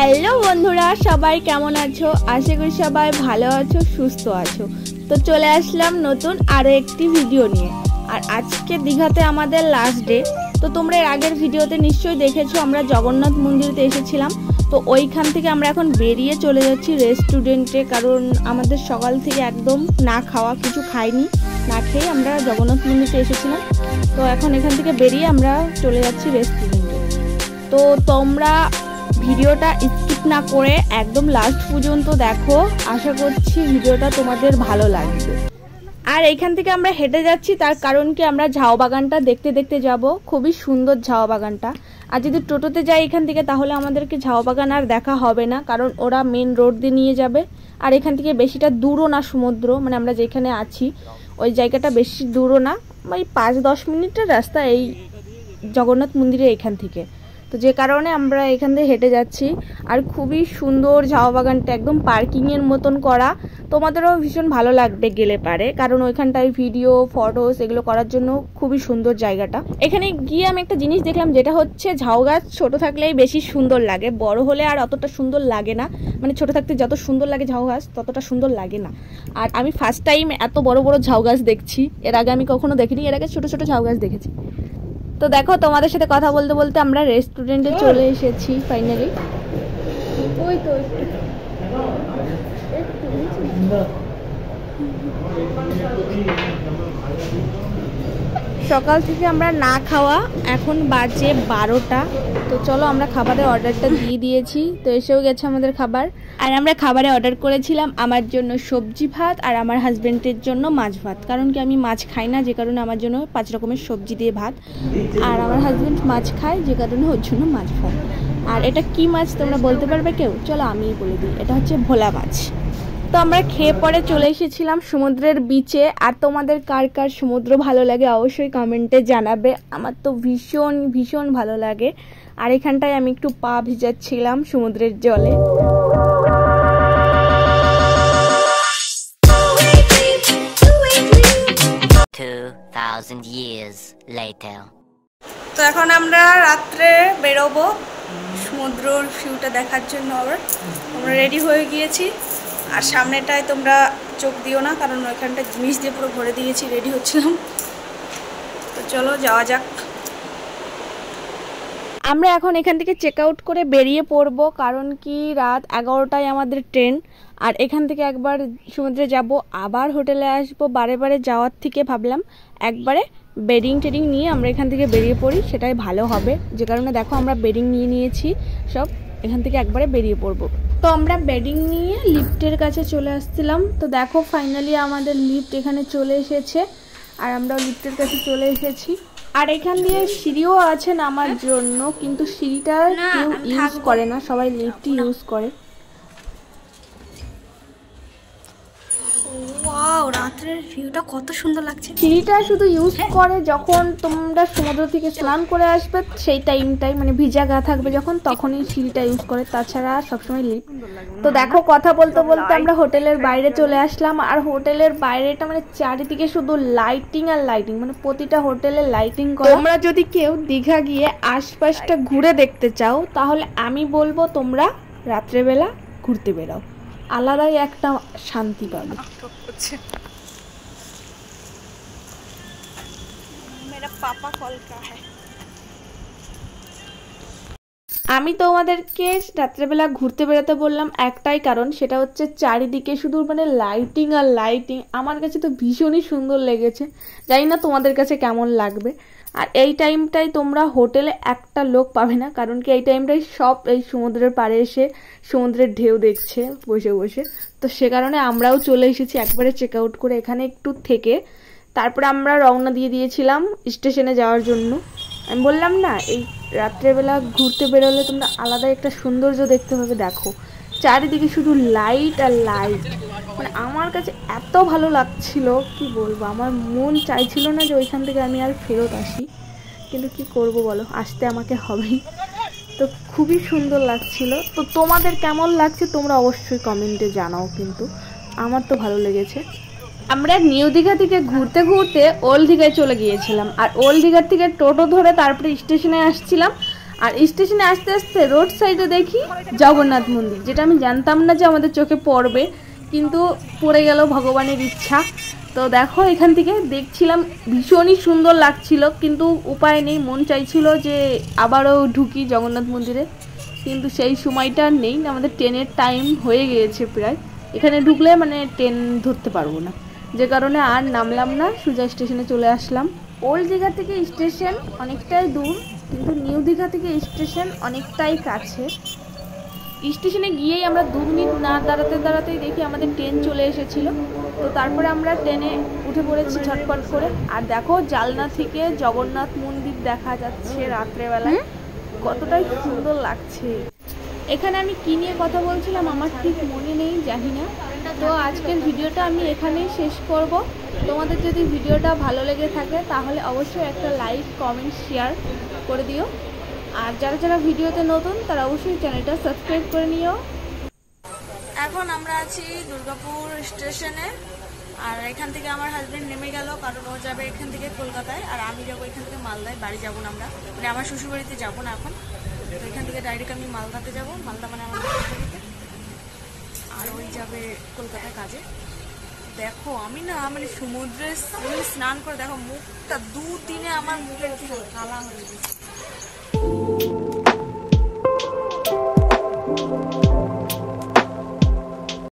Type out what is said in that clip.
Hello বন্ধুরা, সবাই কেমন আছো? আশা করি সবাই ভালো আছো, সুস্থ আছো। তো চলে আসলাম নতুন আরো একটি ভিডিও নিয়ে। আর আজকে দীঘাতে আমাদের লাস্ট ডে। তো তোমরা এর আগের ভিডিওতে নিশ্চয়ই দেখেছো আমরা জগন্নাথ মন্দিরেতে এসেছিলাম। তো ওইখান থেকে আমরা এখন বেরিয়ে চলে যাচ্ছি রেস্টুরেন্টে, কারণ আমাদের সকাল থেকে একদম না খাওয়া, কিছু খাইনি, না খেয়ে আমরা জগন্নাথ মন্দিরে এসেছিলাম। তো এখন এখান থেকে বেরিয়ে আমরা চলে যাচ্ছি রেস্টুরেন্টে। তো তোমরা ভিডিওটা স্কিপ না করে একদম লাস্ট পর্যন্ত দেখো, আশা করছি ভিডিওটা তোমাদের ভালো লাগবে। আর এইখান থেকে আমরা হেঁটে যাচ্ছি, তার কারণ কি আমরা ঝাউ বাগানটা দেখতে দেখতে যাব। খুবই সুন্দর ঝাউ বাগানটা। আর যদি টোটোতে যাই এখান থেকে, তাহলে আমাদেরকে ঝাউ বাগান আর দেখা হবে না, কারণ ওরা মেন রোড দিয়ে নিয়ে যাবে। আর এখান থেকে বেশিটা দূরও না সমুদ্র, মানে আমরা যেখানে আছি ওই জায়গাটা বেশি দূরও না, ওই 5-10 মিনিটের রাস্তা এই জগন্নাথ মন্দিরে এখান থেকে। তো যে কারণে আমরা এখান থেকে হেঁটে যাচ্ছি। আর খুবই সুন্দর ঝাউ বাগানটা, একদম পার্কিংয়ের মতন করা। তোমাদেরও ভীষণ ভালো লাগবে গেলে পারে, কারণ ওইখানটায় ভিডিও ফটোস এগুলো করার জন্য খুবই সুন্দর জায়গাটা। এখানে গিয়ে আমি একটা জিনিস দেখলাম, যেটা হচ্ছে ঝাউ গাছ ছোট থাকলেই বেশি সুন্দর লাগে, বড় হলে আর অতটা সুন্দর লাগে না। মানে ছোট থাকতে যত সুন্দর লাগে ঝাউ গাছ, ততটা সুন্দর লাগে না। আর আমি ফার্স্ট টাইম এত বড় বড় ঝাউ গাছ দেখছি, এর আগে আমি কখনো দেখিনি, এর আগে ছোট ছোট ঝাউ গাছ দেখেছি। তো দেখো, তোমাদের সাথে কথা বলতে বলতে আমরা রেস্টুরেন্টে চলে এসেছি ফাইনালি। ওই তো সকাল থেকে আমরা না খাওয়া, এখন বাজে 12টা। তো চলো আমরা খাবারের অর্ডারটা দিয়ে দিয়েছি, তো এসেও গেছে আমাদের খাবার। আর আমরা খাবারে অর্ডার করেছিলাম আমার জন্য সবজি ভাত আর আমার হাজব্যান্ডের জন্য মাছ ভাত, কারণ কি আমি মাছ খাই না, যে কারণে আমার জন্য 5 রকমের সবজি দিয়ে ভাত। আর আমার হাজব্যান্ড মাছ খায়, যে কারণে ওর জন্য মাছ ভাত। আর এটা কি মাছ তোমরা বলতে পারবে কেউ? চলো আমিই বলে দিই, এটা হচ্ছে ভোলা মাছ। তো আমরা খেয়ে পরে চলে এসেছিলাম সমুদ্রের বিচে। আর তোমাদের কার কার সমুদ্র ভালো লাগে অবশ্যই কমেন্টে জানাবে। আমার তো ভীষণ ভীষণ ভালো লাগে। আর এখানটায় আমি একটু পা ভিজাচ্ছিলাম সমুদ্রের জলে। তো এখন আমরা রাত্রে বেরোবো সমুদ্রের ভিউটা দেখার জন্য। আবার আমরা রেডি হয়ে গিয়েছি। আর সামনেটায় তোমরা চোখ দিও না, কারণ ওইখানটা জিনিস দিয়ে পুরো ভরে দিয়েছি, রেডি হচ্ছিলাম। তো চলো যাওয়া যাক। আমরা এখন এখান থেকে চেক আউট করে বেরিয়ে পড়বো, কারণ কি রাত 11টায় আমাদের ট্রেন। আর এখান থেকে একবার সমুদ্রে যাব, আবার হোটেলে আসবো। বারে বারে যাওয়ার থেকে ভাবলাম একবারে বেডিং টেডিং নিয়ে আমরা এখান থেকে বেরিয়ে পড়ি, সেটাই ভালো হবে। যে কারণে দেখো আমরা বেডিং নিয়ে নিয়েছি সব, এখান থেকে একবারে বেরিয়ে পড়বো। তো আমরা বেডিং নিয়ে লিফটের কাছে চলে আসছিলাম। তো দেখো ফাইনালি আমাদের লিফট এখানে চলে এসেছে, আর আমরাও লিফটের কাছে চলে এসেছি। আর এখান দিয়ে সিঁড়িও আছে নামার জন্য, কিন্তু সিঁড়িটা কেউ ইউজ করে না, সবাই লিফটই ইউজ করে। ওয়াও, রাতের ভিউটা কত সুন্দর লাগছে। সিঁড়িটা শুধু ইউজ করে যখন তোমরা সমুদ্র থেকে স্নান করে আসবে, সেই টাইমটাই, মানে ভিজা গা থাকবে যখন, তখনই সিঁড়িটা ইউজ করে, তাছাড়া সবসময় লিফট। তো দেখো কথা বলতে বলতে আমরা হোটেলের বাইরে চলে আসলাম। আর হোটেলের বাইরেটা মানে চারিদিকে শুধু লাইটিং আর লাইটিং, মানে প্রতিটা হোটেলে লাইটিং করা। তোমরা যদি কেউ দীঘা গিয়ে আশপাশটা ঘুরে দেখতে চাও, তাহলে আমি বলবো তোমরা রাত্রেবেলা ঘুরতে বেরাও, আলাদাই একটা শান্তি পাবে। আমি তোমাদেরকে রাত্রেবেলা ঘুরতে বেরোতে বললাম একটাই কারণ, সেটা হচ্ছে চারিদিকে শুধু মানে লাইটিং আর লাইটিং। আমার কাছে তো ভীষণই সুন্দর লেগেছে, জানি না তোমাদের কাছে কেমন লাগবে। আর এই টাইমটাই তোমরা হোটেলে একটা লোক পাবে না, কারণ কি এই টাইমটাই সব এই সমুদ্রের পাড়ে এসে সমুদ্রের ঢেউ দেখছে বসে বসে। তো সে কারণে আমরাও চলে এসেছি একবারে চেক আউট করে এখানে একটু থেকে। তারপরে আমরা রওনা দিয়ে দিয়েছিলাম স্টেশনে যাওয়ার জন্য। আমি বললাম না, এই রাত্রেবেলা ঘুরতে বেরোলে তোমরা আলাদা একটা সৌন্দর্য দেখতে পাবে। দেখো চারিদিকে শুধু লাইট আর লাইট, মানে আমার কাছে এত ভালো লাগছিল কি বলবো। আমার মন চাইছিল না যে ওইখান থেকে আমি আর ফেরত আসি, কিন্তু কি করব বলো, আসতে আমাকে হবেই। তো খুবই সুন্দর লাগছিল। তো তোমাদের কেমন লাগছে তোমরা অবশ্যই কমেন্টে জানাও, কিন্তু আমার তো ভালো লেগেছে। আমরা নিউ দীঘা থেকে ঘুরতে ঘুরতে ওল্ড দীঘায় চলে গিয়েছিলাম। আর ওল্ড দীঘার থেকে টোটো ধরে তারপরে স্টেশনে আসছিলাম। আর স্টেশনে আসতে আসতে রোড সাইডে দেখি জগন্নাথ মন্দির, যেটা আমি জানতাম না যে আমাদের চোখে পড়বে, কিন্তু পড়ে গেল ভগবানের ইচ্ছা। তো দেখো এখান থেকে দেখছিলাম, ভীষণই সুন্দর লাগছিল, কিন্তু উপায় নেই, মন চাইছিল যে আবারও ঢুকি জগন্নাথ মন্দিরে, কিন্তু সেই সময়টা নেই, আমাদের ট্রেনের টাইম হয়ে গিয়েছে প্রায়, এখানে ঢুকলে মানে ট্রেন ধরতে পারবো না, যে কারণে আর নামলাম না, সোজা স্টেশনে চলে আসলাম। ওল্ড দীঘা থেকে স্টেশন অনেকটাই দূর, কিন্তু নিউ দীঘা থেকে স্টেশন অনেকটাই কাছে। স্টেশনে গিয়েই আমরা 2 মিনিট না দাঁড়াতেই দেখি আমাদের ট্রেন চলে এসেছিল। তো তারপরে আমরা ট্রেনে উঠে পড়েছি ঝটপট করে। আর দেখো জানলা থেকে জগন্নাথ মন্দির দেখা যাচ্ছে রাত্রেবেলায়, কতটাই সুন্দর লাগছে। এখানে আমি কী নিয়ে কথা বলছিলাম আমার ঠিক মনে নেই, জানি না। তো আজকের ভিডিওটা আমি এখানেই শেষ করব। তোমাদের যদি ভিডিওটা ভালো লেগে থাকে তাহলে অবশ্যই একটা লাইক, কমেন্ট, শেয়ার করে দিও। আর যারা যারা ভিডিওতে নতুন তারা অবশ্যই চ্যানেলটা সাবস্ক্রাইব করে নিও। এখন আমরা আছি দুর্গাপুর স্টেশনে, আর এখান থেকে আমার হাজবেন্ড নেমে গেল, কারণ ও যাবে এখান থেকে কলকাতায়, আর আমি যাবো এখান থেকে মালদায়। বাড়ি যাবো না আমরা, মানে আমার শ্বশুরবাড়িতে যাবো না এখন। তো এখান থেকে ডাইরেক্ট আমি মালদাতে যাবো, মালদা মানে আমার শ্বশুরবাড়িতে, আর ওই যাবে কলকাতায় কাজে। দেখো আমি না মানে সমুদ্রে স্নান করে দেখো মুখটা 2 দিনে আমার মুখের কি কালা হয়ে গেছে।